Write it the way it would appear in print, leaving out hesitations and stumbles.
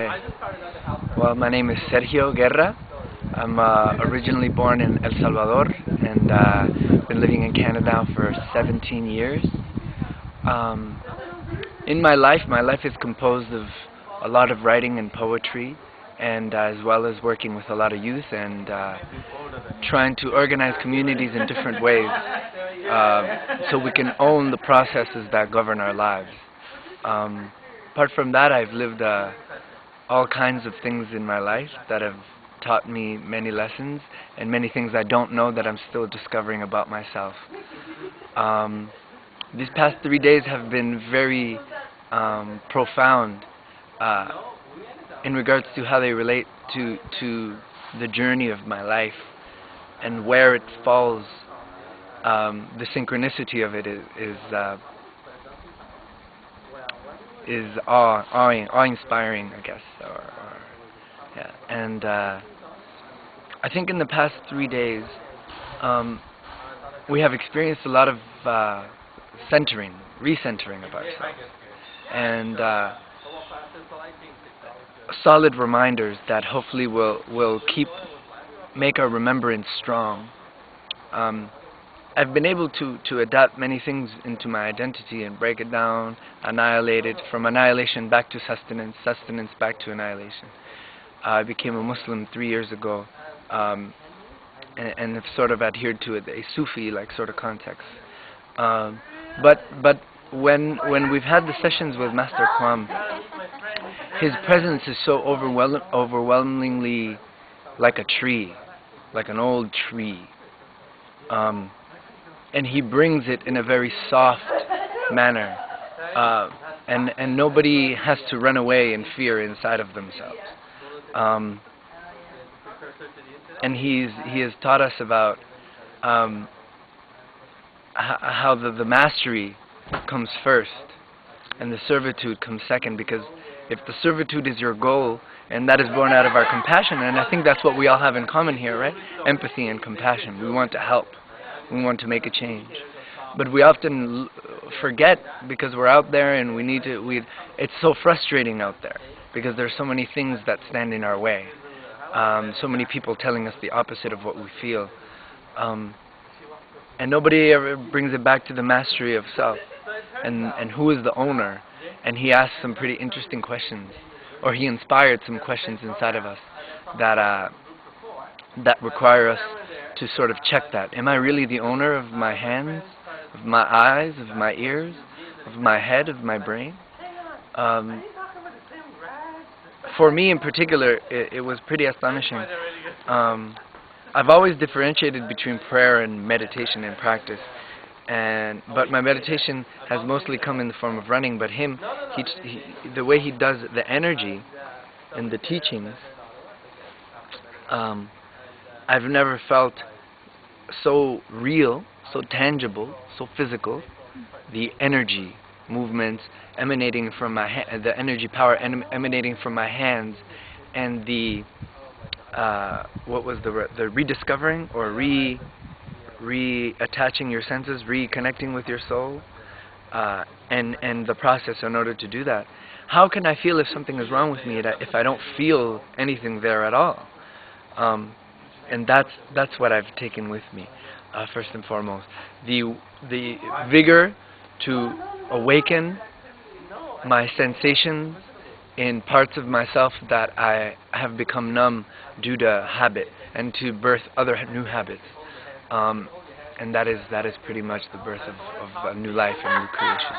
Okay. Well, my name is Sergio Guerra. I'm originally born in El Salvador and been living in Canada now for 17 years. In my life is composed of a lot of writing and poetry, and as well as working with a lot of youth and trying to organize communities in different ways so we can own the processes that govern our lives. Apart from that, I've lived all kinds of things in my life that have taught me many lessons and many things I don't know that I'm still discovering about myself. These past 3 days have been very profound in regards to how they relate to the journey of my life and where it falls. The synchronicity of it is awe-inspiring, I guess. Yeah. And I think in the past 3 days, we have experienced a lot of recentering of ourselves, and solid reminders that hopefully will make our remembrance strong. I've been able to adapt many things into my identity and break it down, annihilate it, from annihilation back to sustenance, sustenance back to annihilation. I became a Muslim 3 years ago, and have sort of adhered to a Sufi-like sort of context. But when we've had the sessions with Master Kuam, his presence is so overwhelmingly like a tree, like an old tree. And he brings it in a very soft manner, and nobody has to run away in fear inside of themselves. And he has taught us about how the mastery comes first and the servitude comes second, because if the servitude is your goal, and that is born out of our compassion, and I think that's what we all have in common here, right? Empathy and compassion. We want to help. We want to make a change. But we often forget, because we're out there and it's so frustrating out there because there's so many things that stand in our way. So many people telling us the opposite of what we feel. And nobody ever brings it back to the mastery of self and who is the owner. And he asked some pretty interesting questions, or he inspired some questions inside of us that require us to sort of check that. Am I really the owner of my hands, of my eyes, of my ears, of my head, of my brain? For me in particular, it was pretty astonishing. I've always differentiated between prayer and meditation in practice, but my meditation has mostly come in the form of running. But the way he does the energy and the teachings, I've never felt so real, so tangible, so physical. The energy movements emanating from the energy power emanating from my hands, and the rediscovering or reattaching your senses, reconnecting with your soul, and the process in order to do that. How can I feel if something is wrong with me if I don't feel anything there at all? And that's what I've taken with me, first and foremost. The vigor to awaken my sensations in parts of myself that I have become numb due to habit, and to birth other new habits. And that is pretty much the birth of a new life and new creation.